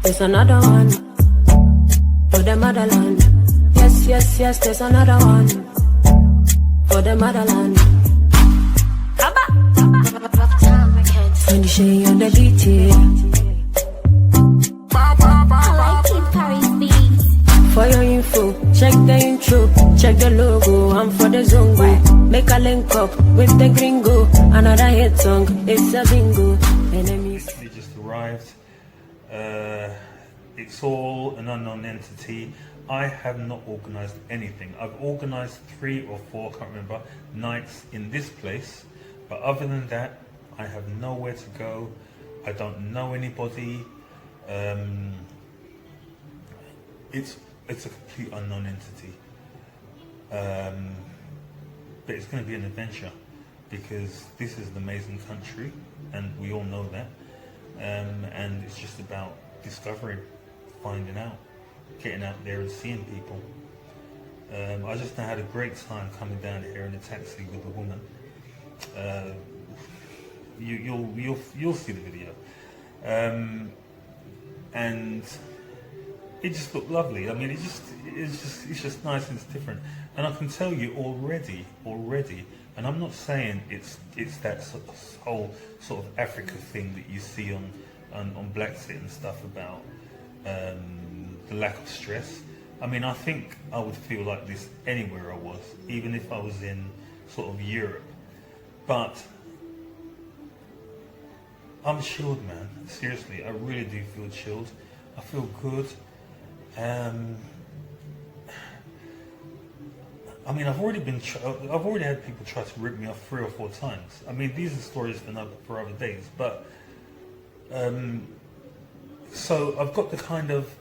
There's another one for the motherland. Yes, yes, yes, there's another one for the motherland. When you shake on the beat, yeah. I like it, Paris beats. For your info, check the intro, check the logo, I'm for the zongo. Make a link up with the gringo. Another hit song, it's a bingo. Enemies. Literally just arrived. It's all an unknown entity. I have not organised anything. I've organised 3 or 4, can't remember, nights in this place. But other than that, I have nowhere to go. I don't know anybody. It's a complete unknown entity. But it's going to be an adventure because this is an amazing country and we all know that. And it's just about discovering, finding out, getting out there and seeing people. I just had a great time coming down here in a taxi with a woman. You'll see the video, and it just looked lovely. I mean, it's just nice and it's different. And I can tell you already, and I'm not saying it's that whole sort of Africa thing that you see on Black Sit and stuff about the lack of stress. I mean, I think I would feel like this anywhere I was, even if I was in sort of Europe. But I'm chilled, man. Seriously, I really do feel chilled. I feel good. I mean, I've already had people try to rip me off 3 or 4 times. I mean, these are stories for other days, but so I've got the kind of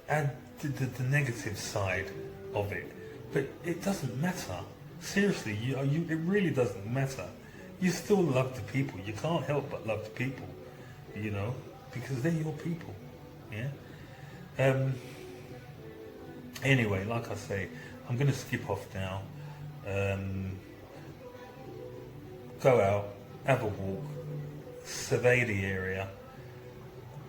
the negative side of it, but it doesn't matter. Seriously, it really doesn't matter. You still love the people. You can't help but love the people, you know, because they're your people. Yeah. Anyway, like I say, I'm going to skip off now. Go out, have a walk, survey the area,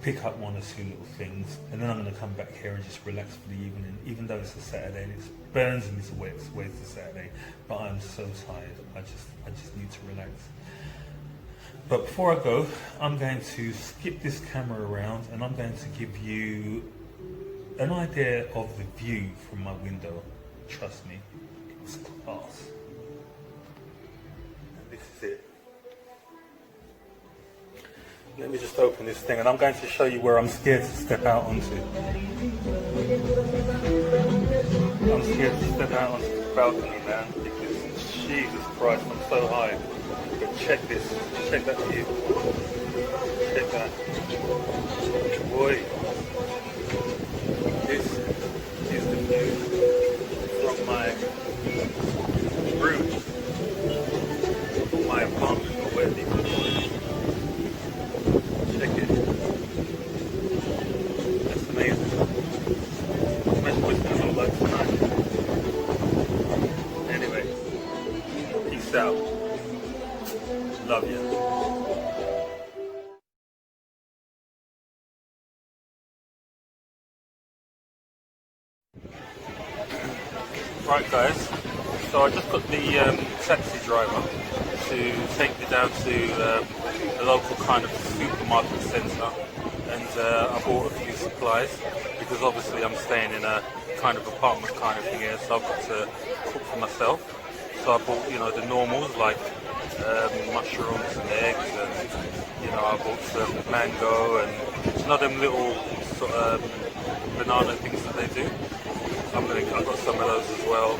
pick up 1 or 2 little things, and then I'm going to come back here and just relax for the evening, even though it's a Saturday and it burns me to wait for Saturday, but I'm so tired. I just need to relax. But before I go, I'm going to skip this camera around and I'm going to give you an idea of the view from my window. Trust me, it's class. And this is it. Let me just open this thing and I'm going to show you where I'm scared to step out onto. I'm scared to step out onto the balcony, man, because Jesus Christ, I'm so high. But check this, check that view. Check that. Boy, this is the view from my room, my apartment, or whatever you call it. Check it. That's amazing. Imagine what it's going to look like tonight. Anyway, peace out. Love you. Right guys, so I just got the taxi driver to take me down to a local kind of supermarket centre, and I bought a few supplies because obviously I'm staying in a kind of apartment kind of thing here, so I've got to cook for myself. So I bought, you know, the normals like mushrooms and eggs, and you know, I bought some mango and you know them little sort of banana things that they do. I got some of those as well.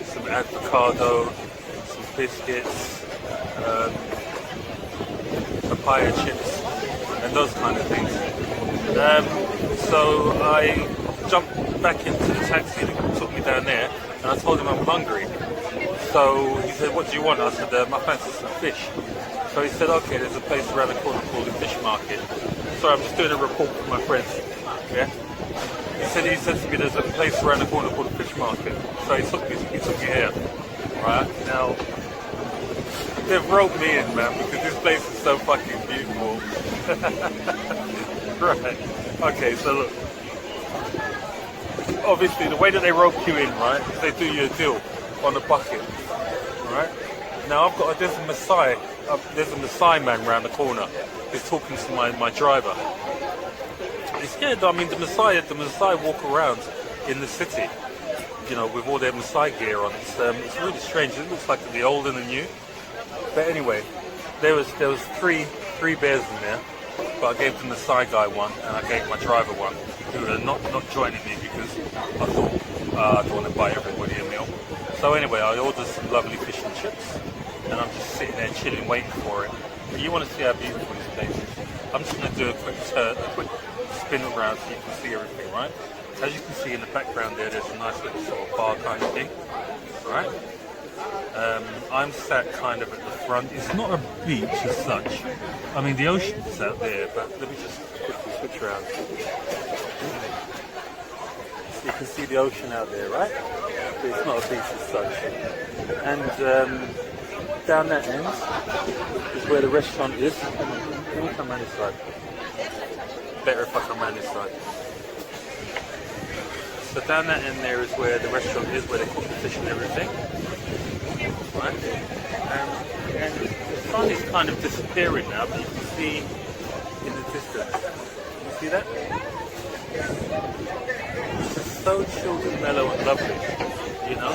Some avocado, some biscuits, papaya chips, and those kind of things. So I jumped back into the taxi that took me down there, and I told him I'm hungry. So he said, "What do you want?" I said, "I fancy some fish." So he said, "Okay, there's a place around the corner called the Fish Market." Sorry, I'm just doing a report for my friends. Yeah. He said to me, "There's a place around the corner called the Fish Market." So he took me here. Right now, they've roped me in, man, because this place is so fucking beautiful. Right. Okay, so look. Obviously, the way that they rope you in, right, is they do you a deal on the bucket, right? Now there's a Maasai man round the corner who's talking to my driver. It's good. I mean, the Maasai walk around in the city, you know, with all their Maasai gear on. It's really strange. It looks like the old and the new. But anyway, there was three bears in there, but I gave the Maasai guy one, and I gave my driver one, who are not joining me because I thought I don't want to buy everybody a meal. So anyway, I ordered some lovely fish and chips, and I'm just sitting there chilling, waiting for it. But you want to see how beautiful this place is. I'm just going to do a quick spin around so you can see everything, right? As you can see in the background there's a nice little sort of bar kind of thing, right? I'm sat kind of at the front. It's not a beach as such. I mean, the ocean's out there, but let me just quickly switch around. So you can see the ocean out there, right? But it's not a beach as such. And down that end is where the restaurant is. Let me come around this side. Better if I come around this side. So down that end there is where the restaurant is, where they cook the fish and everything. Right? And the sun is kind of disappearing now, but you can see in the distance. You see that? It's just so chilled and mellow and lovely, you know?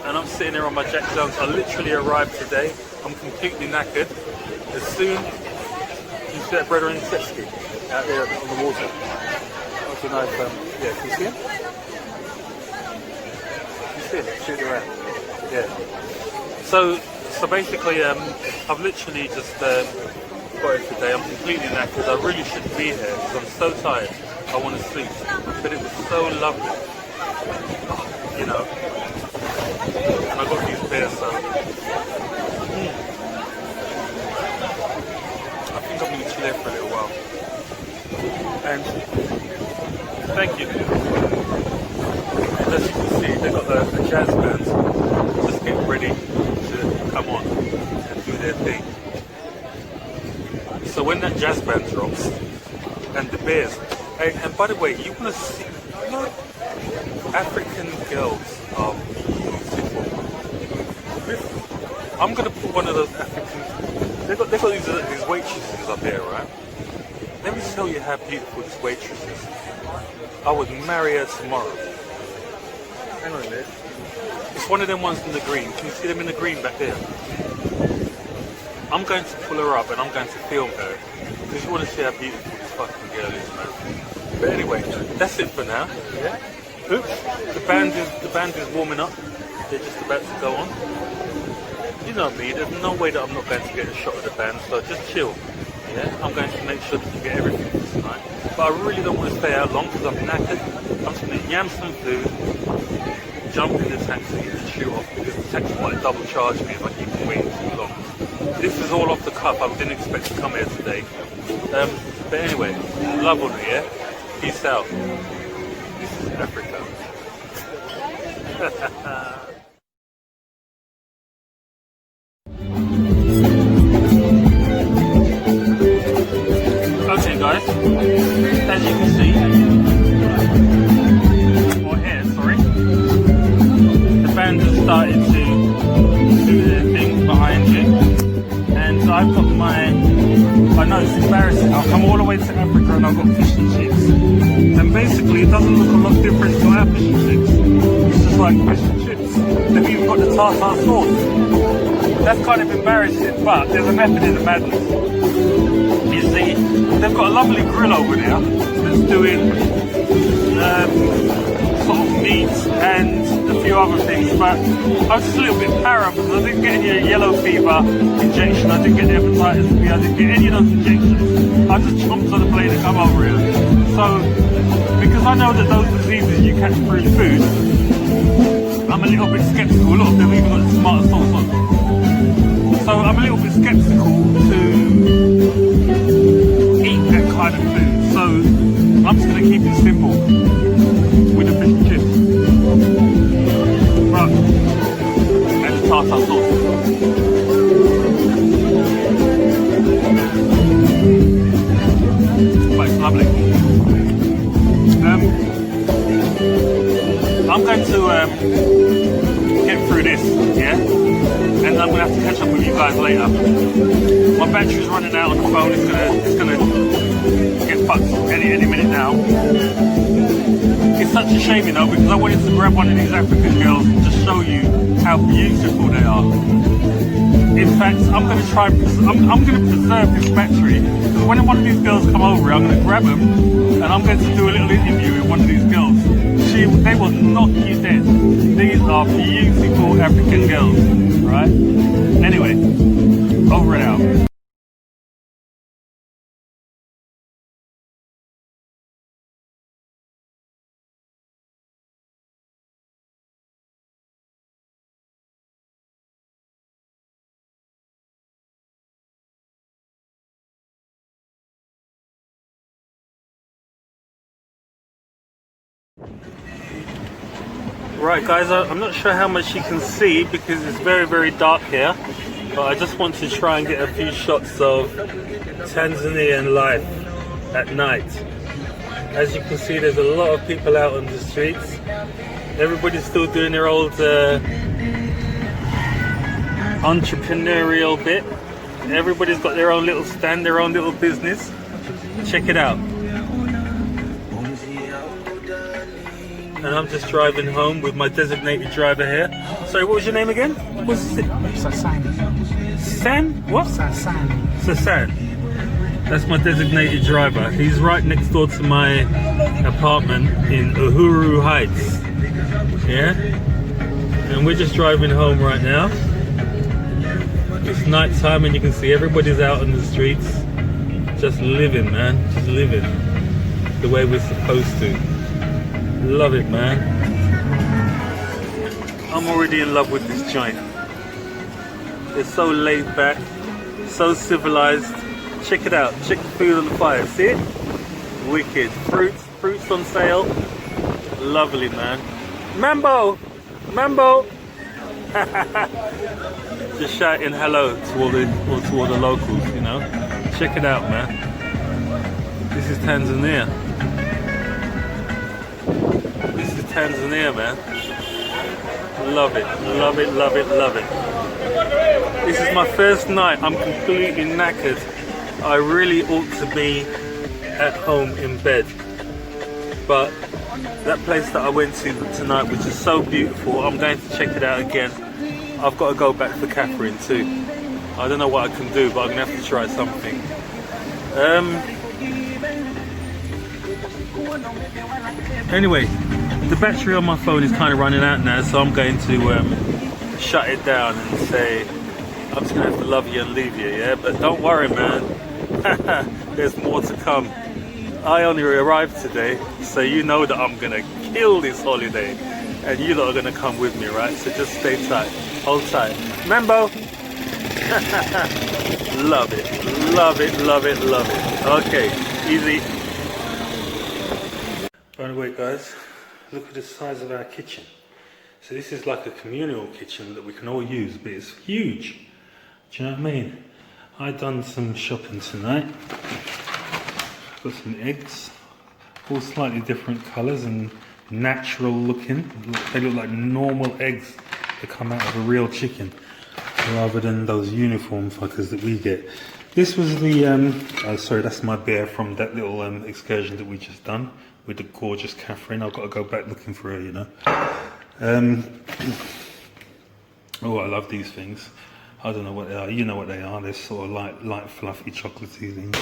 And I'm sitting here on my Jack Jones. I literally arrived today. I'm completely knackered. As soon you see that brother in jet ski out there on the water. That's a nice, yeah, can you see him? Can you see him? Shooting around. Yeah. So basically, I've literally just got it today. I'm completely knackered. I really shouldn't be here because I'm so tired. I want to sleep. But it was so lovely, you know. And I got these beers, so I think I'm going to chill here for a little while. And thank you. And as you can see, they've got the jazz bands just getting ready to come on and do their thing. So when that jazz band drops and the bears, and by the way, you want to see, you know, African girls are beautiful. I'm going to put one of those African, they've got these waitresses up there, right? Let me tell you how beautiful this waitress is. I would marry her tomorrow. Hang on a minute. It's one of them ones in the green. Can you see them in the green back there? I'm going to pull her up and I'm going to film her because you want to see how beautiful this fucking girl is, man. But anyway, that's it for now. Yeah. Oops. The band is warming up. They're just about to go on. You know me. There's no way that I'm not going to get a shot of the band. So just chill. Yeah. I'm going to make sure that you get everything for tonight. But I really don't want to stay out long because I'm knackered. I'm just going to yam some food, jump in the taxi and shoot off because the taxi might double charge me if I keep waiting too long. This is all off the cuff. I didn't expect to come here today. But anyway, love on you, yeah? Peace out. This is Africa. Okay guys, as you can see, or here, sorry, the band has started to do their thing behind you, and I've got I know it's embarrassing, I've come all the way to Africa and I've got fish and chips, and basically it doesn't look a lot different to our fish and chips, it's just like fish and chips. They've even got the tartar sauce. That's kind of embarrassing, but there's a method in the madness. You see, they've got a lovely grill over there that's doing sort of meat and a few other things, but I was just a little bit paranoid because I didn't get any yellow fever injection, I didn't get the hepatitis B, I didn't get any of those injections. I just jumped on the plane and come over here. So, because I know that those diseases you catch through food, I'm a little bit sceptical. Look, they've even got the tomato sauce on. So I'm a little bit sceptical to eat that kind of food. So I'm just going to keep it simple with the fish and chips. Right. And the tartar sauce. Right. Lovely. I'm going to get through this, yeah? And I'm going to have to catch up with you guys later. My battery's running out on the phone. It's gonna get fucked any minute now. It's such a shame, you know, because I wanted to grab one of these African girls and just show you how beautiful they are. In fact, I'm going to try. I'm going to preserve this battery because when one of these girls come over, I'm going to grab them and I'm going to do a little interview with one of these girls. They will knock you dead. These are beautiful African girls, right? Anyway, over and out. Right guys, I'm not sure how much you can see because it's very dark here, but I just want to try and get a few shots of Tanzanian life at night. As you can see, there's a lot of people out on the streets. Everybody's still doing their old entrepreneurial bit. Everybody's got their own little stand, their own little business. Check it out. And I'm just driving home with my designated driver here. Sorry, what was your name again? What's it? Sasan. San? What? Sasan. Sasan. That's my designated driver. He's right next door to my apartment in Uhuru Heights. Yeah? And we're just driving home right now. It's night time and you can see everybody's out on the streets. Just living, man. Just living. The way we're supposed to. Love it, man. I'm already in love with this joint. They're so laid back, so civilized. Check it out. Check the food on the fire. See it? Wicked. Fruits on sale. Lovely, man. Mambo! Mambo! Just shouting hello to all the locals, you know. Check it out, man. This is Tanzania. Tanzania, man. Love it, love it, love it, love it. This is my first night. I'm completely knackered. I really ought to be at home in bed. But that place that I went to tonight, which is so beautiful, I'm going to check it out again. I've got to go back for Catherine too. I don't know what I can do, but I'm going to have to try something. Anyway, the battery on my phone is kind of running out now, so I'm going to shut it down and say I'm just going to have to love you and leave you, yeah? But don't worry, man. There's more to come. I only arrived today, so you know that I'm going to kill this holiday. And you lot are going to come with me, right? So just stay tight. Hold tight. Mambo! Love it. Love it, love it, love it. Okay, easy. By the way, guys, look at the size of our kitchen. So this is like a communal kitchen that we can all use, but it's huge. Do you know what I mean? I done some shopping tonight. Got some eggs, all slightly different colours and natural looking. They look like normal eggs that come out of a real chicken, rather than those uniform fuckers that we get. This was the, sorry, that's my bear from that little excursion that we just done with the gorgeous Catherine. I've got to go back looking for her, you know. Oh, I love these things. I don't know what they are. You know what they are. They're sort of light fluffy, chocolatey things.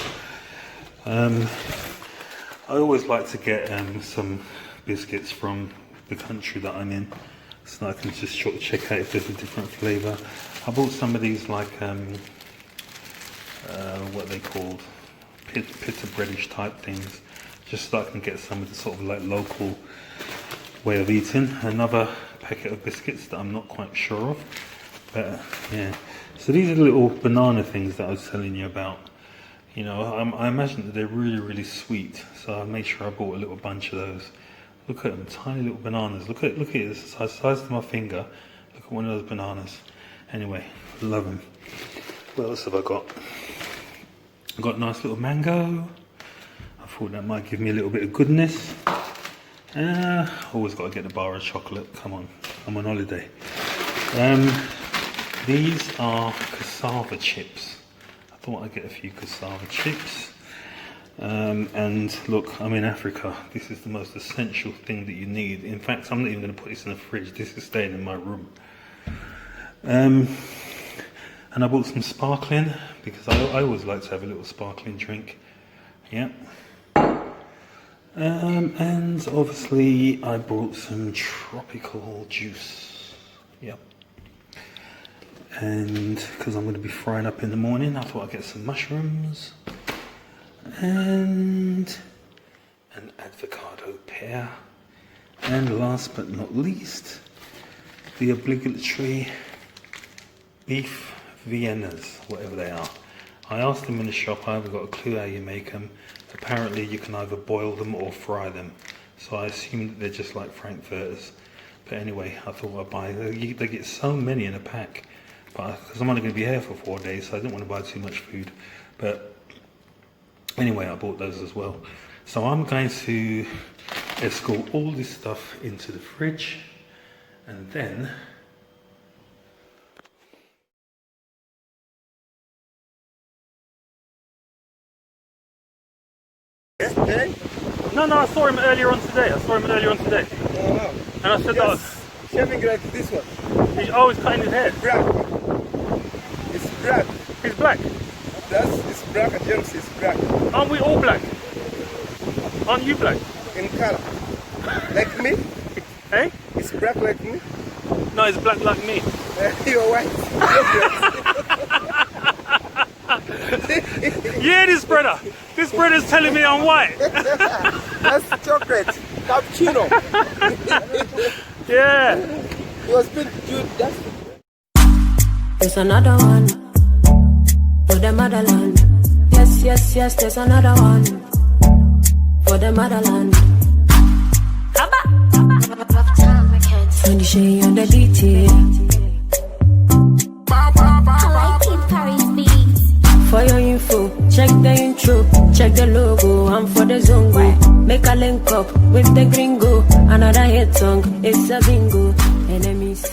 I always like to get some biscuits from the country that I'm in, so I can just check out if there's a different flavour. I bought some of these like what they called pita breadish type things, just so I can get some of the sort of like local way of eating. Another packet of biscuits that I'm not quite sure of, but yeah. So these are the little banana things that I was telling you about. You know, I imagine that they're really sweet, so I made sure I bought a little bunch of those. Look at them, tiny little bananas. Look at it, it's the size of my finger. Look at one of those bananas. Anyway, love them. What else have I got? I've got a nice little mango. I've thought that might give me a little bit of goodness. Always got to get the bar of chocolate. Come on, I'm on holiday. These are cassava chips. I thought I'd get a few cassava chips. And look, I'm in Africa. This is the most essential thing that you need. In fact, I'm not even going to put this in the fridge. This is staying in my room. And I bought some sparkling because I always like to have a little sparkling drink. Yeah. And obviously I brought some tropical juice. Yep. And because I'm going to be frying up in the morning, I thought I'd get some mushrooms and an avocado pear. And last but not least, the obligatory beef Viennas, whatever they are. I asked them in the shop, I haven't got a clue how you make them. Apparently you can either boil them or fry them. So I assume that they're just like frankfurters. But anyway, I thought I'd buy, they get so many in a pack. But because I'm only going to be here for 4 days, so I didn't want to buy too much food. But anyway, I bought those as well. So I'm going to escort all this stuff into the fridge. And then Yesterday? No, I saw him earlier on today. Oh, And I said that shaving like this one. he's always cutting his hair. Black. It's black. He's black. It's black and James is black. Aren't we all black? Aren't you black? In color. Like me? Hey? It's black like me? No, he's black like me. You're white. Yeah, this brother's telling me I'm white. That's chocolate. Cappuccino. Yeah. It was been good. That's There's another one for the motherland. Yes, there's another one for the motherland. When you shade on the detail. I like it, Paris beats. For your info, check the intro, check the logo, I'm for the zongo. Make a link up with the gringo, another hit song, it's a bingo. Enemies.